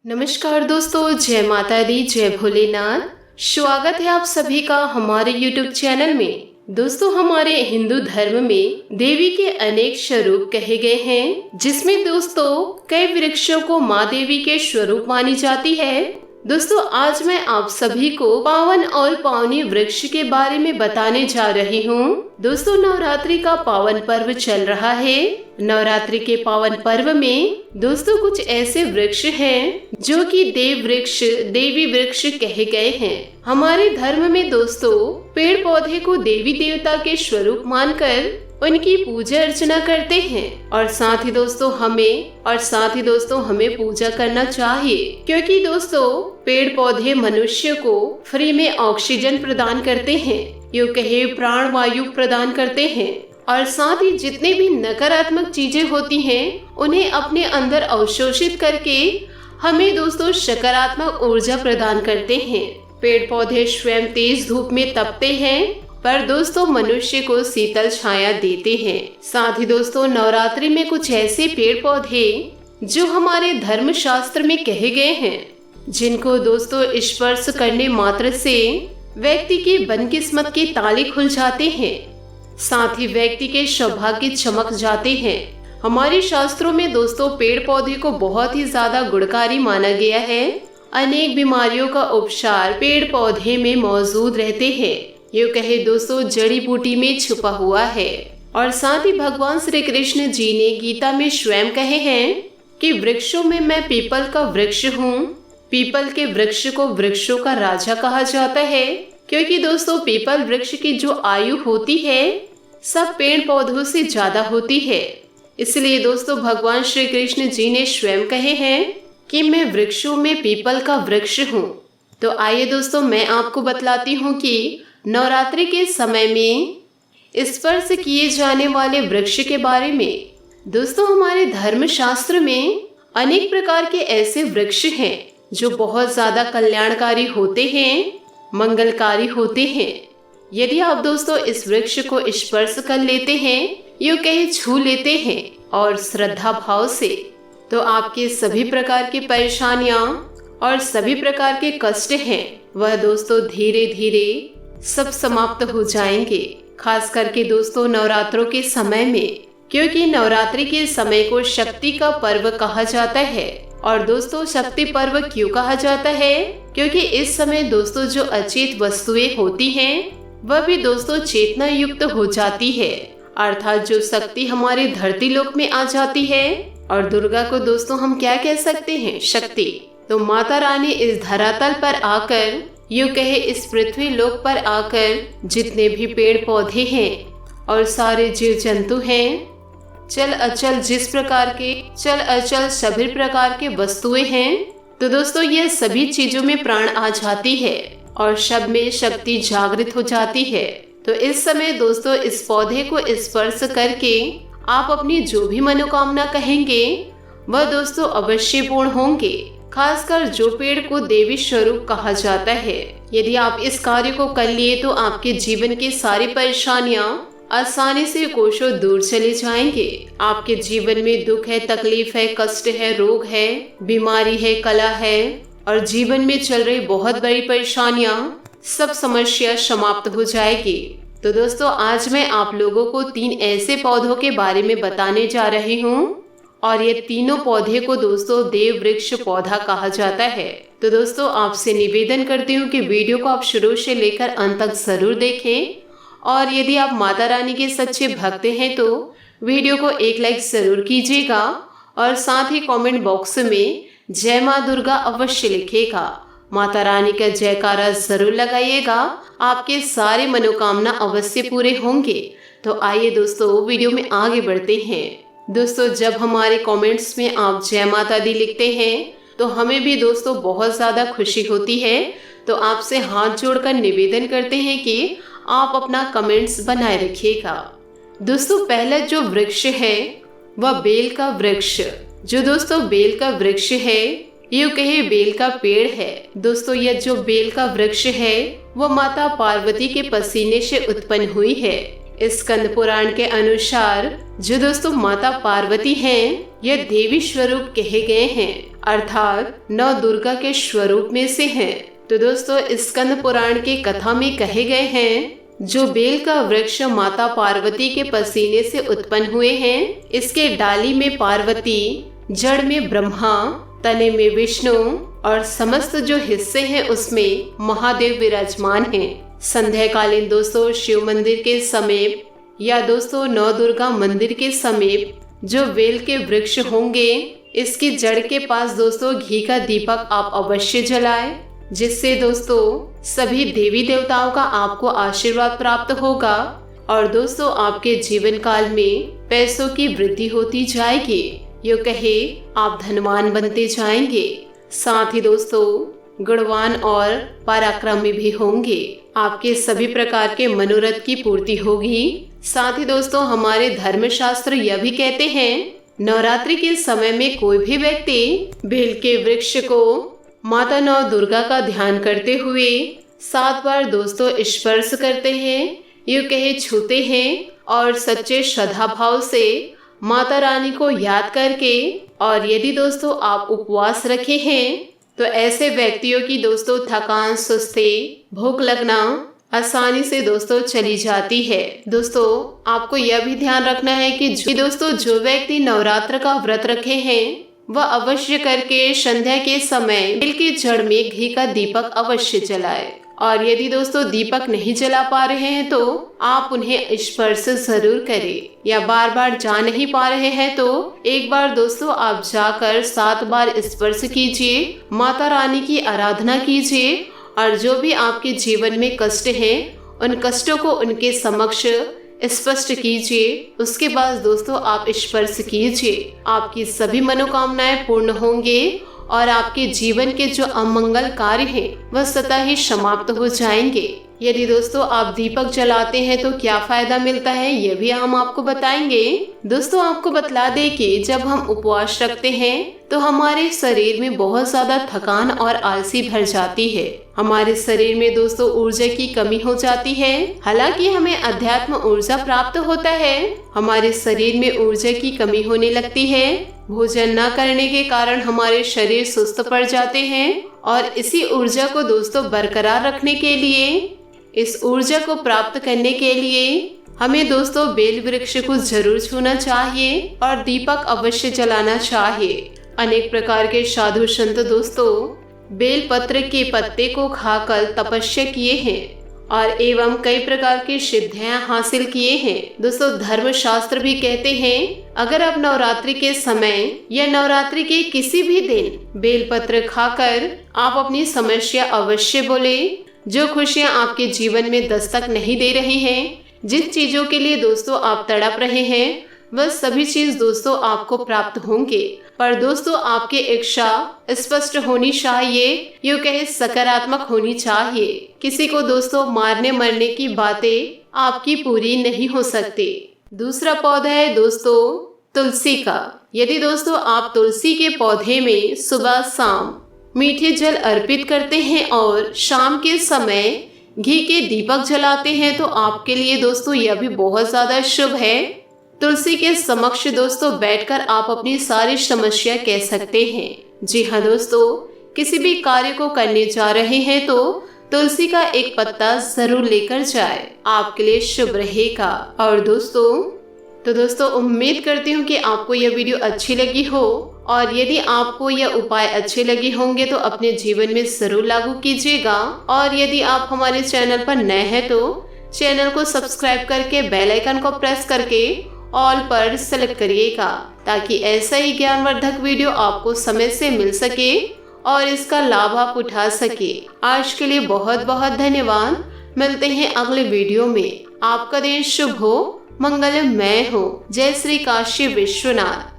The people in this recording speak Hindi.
नमस्कार दोस्तों, जय माता दी, जय भोलेनाथ। स्वागत है आप सभी का हमारे YouTube चैनल में। दोस्तों, हमारे हिंदू धर्म में देवी के अनेक स्वरूप कहे गए हैं, जिसमें दोस्तों कई वृक्षों को माँ देवी के स्वरूप मानी जाती है। दोस्तों, आज मैं आप सभी को पावन और पावनी वृक्ष के बारे में बताने जा रही हूँ। दोस्तों, नवरात्रि का पावन पर्व चल रहा है। नवरात्रि के पावन पर्व में दोस्तों कुछ ऐसे वृक्ष हैं जो कि देव वृक्ष, देवी वृक्ष कहे गए हैं। हमारे धर्म में दोस्तों पेड़ पौधे को देवी देवता के स्वरूप मानकर उनकी पूजा अर्चना करते हैं और साथ ही दोस्तों हमें पूजा करना चाहिए, क्योंकि दोस्तों पेड़ पौधे मनुष्य को फ्री में ऑक्सीजन प्रदान करते हैं, यूं कहे प्राण वायु प्रदान करते हैं और साथ ही जितने भी नकारात्मक चीजें होती हैं उन्हें अपने अंदर अवशोषित करके हमें दोस्तों सकारात्मक ऊर्जा प्रदान करते हैं। पेड़ पौधे स्वयं तेज धूप में तपते हैं पर दोस्तों मनुष्य को शीतल छाया देते हैं। साथ ही दोस्तों नवरात्रि में कुछ ऐसे पेड़ पौधे जो हमारे धर्म शास्त्र में कहे गए हैं, जिनको दोस्तों स्पर्श करने मात्र से व्यक्ति की बदकिस्मत के ताले खुल जाते हैं, साथ ही व्यक्ति के सौभाग्य चमक जाते हैं। हमारे शास्त्रों में दोस्तों पेड़ पौधे को बहुत ही ज्यादा गुणकारी माना गया है। अनेक बीमारियों का उपचार पेड़ पौधे में मौजूद रहते हैं, यूं कहे दोस्तों जड़ी बूटी में छुपा हुआ है। और साथ ही भगवान श्री कृष्ण जी ने गीता में स्वयं कहे हैं कि वृक्षों में मैं पीपल का वृक्ष हूँ। पीपल के वृक्ष को वृक्षों का राजा कहा जाता है, क्योंकि दोस्तों पीपल वृक्ष की जो आयु होती है सब पेड़ पौधों से ज्यादा होती है। इसलिए दोस्तों भगवान श्री कृष्ण जी ने स्वयं कहे हैं कि मैं वृक्षों में पीपल का वृक्ष हूँ। तो आइए दोस्तों मैं आपको बतलाती हूँ कि नवरात्रि के समय में स्पर्श किए जाने वाले वृक्ष के बारे में। दोस्तों हमारे धर्म शास्त्र में अनेक प्रकार के ऐसे वृक्ष हैं जो बहुत ज्यादा कल्याणकारी होते हैं, मंगलकारी होते हैं। यदि आप दोस्तों इस वृक्ष को स्पर्श कर लेते हैं, यूं कहे छू लेते हैं और श्रद्धा भाव से, तो आपके सभी प्रकार की परेशानियां और सभी प्रकार के कष्ट हैं वह दोस्तों धीरे धीरे सब समाप्त हो जाएंगे। खास करके दोस्तों नवरात्रों के समय में, क्योंकि नवरात्रि के समय को शक्ति का पर्व कहा जाता है। और दोस्तों शक्ति पर्व क्यों कहा जाता है? क्योंकि इस समय दोस्तों जो अचेत वस्तुएं होती हैं वह भी दोस्तों चेतना युक्त हो जाती है, अर्थात जो शक्ति हमारे धरती लोक में आ जाती है। और दुर्गा को दोस्तों हम क्या कह सकते हैं? शक्ति। तो माता रानी इस धरातल पर आकर, यूं कहे इस पृथ्वी लोक पर आकर जितने भी पेड़ पौधे हैं और सारे जीव जंतु हैं, चल अचल सभी प्रकार के वस्तुएं हैं, तो दोस्तों ये सभी चीजों में प्राण आ जाती है और सब में शक्ति जागृत हो जाती है। तो इस समय दोस्तों इस पौधे को स्पर्श करके आप अपनी जो भी मनोकामना कहेंगे वह दोस्तों अवश्य पूर्ण होंगे। खासकर जो पेड़ को देवी स्वरूप कहा जाता है, यदि आप इस कार्य को कर लिए तो आपके जीवन की सारी परेशानियां आसानी से कोसों दूर चले जाएंगे। आपके जीवन में दुख है, तकलीफ है, कष्ट है, रोग है, बीमारी है, कला है और जीवन में चल रही बहुत बड़ी परेशानियां, सब समस्या समाप्त हो जाएगी। तो दोस्तों आज मैं आप लोगों को 3 ऐसे पौधों के बारे में बताने जा रही हूँ और ये तीनों पौधे को दोस्तों देव वृक्ष पौधा कहा जाता है। तो दोस्तों आपसे निवेदन करती हूँ कि वीडियो को आप शुरू से लेकर अंत तक जरूर देखें और यदि आप माता रानी के सच्चे भक्त हैं तो वीडियो को एक लाइक जरूर कीजिएगा और साथ ही कमेंट बॉक्स में जय माँ दुर्गा अवश्य लिखिएगा। माता रानी का जयकारा जरूर लगाइएगा, आपके सारे मनोकामना अवश्य पूरे होंगे। तो आइए दोस्तों वीडियो में आगे बढ़ते हैं। दोस्तों जब हमारे कमेंट्स में आप जय माता दी लिखते हैं तो हमें भी दोस्तों बहुत ज्यादा खुशी होती है। तो आपसे हाथ जोड़कर निवेदन करते हैं कि आप अपना कमेंट्स बनाए रखिएगा। दोस्तों पहला जो वृक्ष है वह बेल का वृक्ष। जो दोस्तों बेल का वृक्ष है, यूं कहे बेल का पेड़ है। दोस्तों यह जो बेल का वृक्ष है वह माता पार्वती के पसीने से उत्पन्न हुई है। स्कंद पुराण के अनुसार जो दोस्तों माता पार्वती हैं, यह देवी स्वरूप कहे गए हैं अर्थात नौ दुर्गा के स्वरूप में से हैं। तो दोस्तों स्कंद पुराण की कथा में कहे गए हैं, जो बेल का वृक्ष माता पार्वती के पसीने से उत्पन्न हुए हैं, इसके डाली में पार्वती, जड़ में ब्रह्मा, तने में विष्णु और समस्त जो हिस्से हैं उसमें महादेव विराजमान हैं। संध्याकालीन दोस्तों शिव मंदिर के समीप या दोस्तों नौ दुर्गा मंदिर के समीप जो बेल के वृक्ष होंगे, इसकी जड़ के पास दोस्तों घी का दीपक आप अवश्य जलाएं, जिससे दोस्तों सभी देवी देवताओं का आपको आशीर्वाद प्राप्त होगा और दोस्तों आपके जीवन काल में पैसों की वृद्धि होती जाएगी। यूँ कहे आप धनवान बनते जाएंगे। साथ ही दोस्तों गुणवान और पराक्रमी भी होंगे। आपके सभी प्रकार के मनोरथ की पूर्ति होगी। साथ ही दोस्तों हमारे धर्मशास्त्र यह भी कहते हैं, नवरात्रि के समय में कोई भी व्यक्ति बेल के वृक्ष को माता नौ दुर्गा का ध्यान करते हुए 7 बार दोस्तों स्पर्श करते हैं, यूँ कहे छूते हैं और सच्चे श्रद्धा भाव से माता रानी को याद करके, और यदि दोस्तों आप उपवास रखे हैं तो ऐसे व्यक्तियों की दोस्तों थकान, सुस्ती, भूख लगना आसानी से दोस्तों चली जाती है। दोस्तों आपको यह भी ध्यान रखना है कि दोस्तों जो व्यक्ति नवरात्र का व्रत रखे हैं वह अवश्य करके संध्या के समय बेल की जड़ में घी का दीपक अवश्य जलाए, और यदि दोस्तों दीपक नहीं जला पा रहे हैं तो आप उन्हें स्पर्श जरूर करें, या बार बार जा नहीं पा रहे हैं तो एक बार दोस्तों आप जाकर 7 बार स्पर्श कीजिए, माता रानी की आराधना कीजिए और जो भी आपके जीवन में कष्ट हैं उन कष्टों को उनके समक्ष स्पष्ट कीजिए। उसके बाद दोस्तों आप स्पर्श कीजिए, आपकी सभी मनोकामनाएं पूर्ण होंगे और आपके जीवन के जो अमंगल कार्य हैं वह स्वतः ही समाप्त हो जाएंगे। यदि दोस्तों आप दीपक जलाते हैं तो क्या फायदा मिलता है ये भी हम आपको बताएंगे। दोस्तों आपको बतला दें कि जब हम उपवास रखते हैं तो हमारे शरीर में बहुत ज्यादा थकान और आलसी भर जाती है। हमारे शरीर में दोस्तों ऊर्जा की कमी हो जाती है। हालांकि हमें अध्यात्म ऊर्जा प्राप्त होता है, हमारे शरीर में ऊर्जा की कमी होने लगती है। भोजन न करने के कारण हमारे शरीर सुस्त पड़ जाते हैं और इसी ऊर्जा को दोस्तों बरकरार रखने के लिए, इस ऊर्जा को प्राप्त करने के लिए हमें दोस्तों बेल वृक्ष को जरूर छूना चाहिए और दीपक अवश्य जलाना चाहिए। अनेक प्रकार के साधु संत दोस्तों बेल पत्र के पत्ते को खाकर तपस्या किए हैं और एवं कई प्रकार की सिद्धियां हासिल किए हैं। दोस्तों धर्म शास्त्र भी कहते हैं, अगर आप नवरात्रि के समय या नवरात्रि के किसी भी दिन बेल पत्र खाकर आप अपनी समस्या अवश्य बोले। जो खुशियां आपके जीवन में दस्तक नहीं दे रही हैं, जिन चीजों के लिए दोस्तों आप तड़प रहे हैं, वह सभी चीज दोस्तों आपको प्राप्त होंगे। पर दोस्तों आपकी इच्छा स्पष्ट होनी चाहिए, यूँ कहे सकारात्मक होनी चाहिए। किसी को दोस्तों मारने मरने की बातें आपकी पूरी नहीं हो सकती। दूसरा पौधा है दोस्तों तुलसी का। यदि दोस्तों आप तुलसी के पौधे में सुबह शाम मीठे जल अर्पित करते हैं और शाम के समय घी के दीपक जलाते हैं तो आपके लिए दोस्तों यह भी बहुत ज्यादा शुभ है। तुलसी के समक्ष दोस्तों बैठकर आप अपनी सारी समस्या कह सकते हैं। जी हाँ दोस्तों, किसी भी कार्य को करने जा रहे हैं तो तुलसी का एक पत्ता जरूर लेकर जाए, आपके लिए शुभ रहेगा। और दोस्तों उम्मीद करती हूँ कि आपको यह वीडियो अच्छी लगी हो, और यदि आपको यह उपाय अच्छे लगे होंगे तो अपने जीवन में जरूर लागू कीजिएगा। और यदि आप हमारे चैनल पर नए हैं तो चैनल को सब्सक्राइब करके बेल आइकन को प्रेस करके ऑल पर सेलेक्ट करिएगा, ताकि ऐसा ही ज्ञानवर्धक वीडियो आपको समय से मिल सके और इसका लाभ आप उठा सके। आज के लिए बहुत बहुत धन्यवाद। मिलते हैं अगले वीडियो में। आपका दिन शुभ हो, मंगलमय हो। जय श्री काशी विश्वनाथ।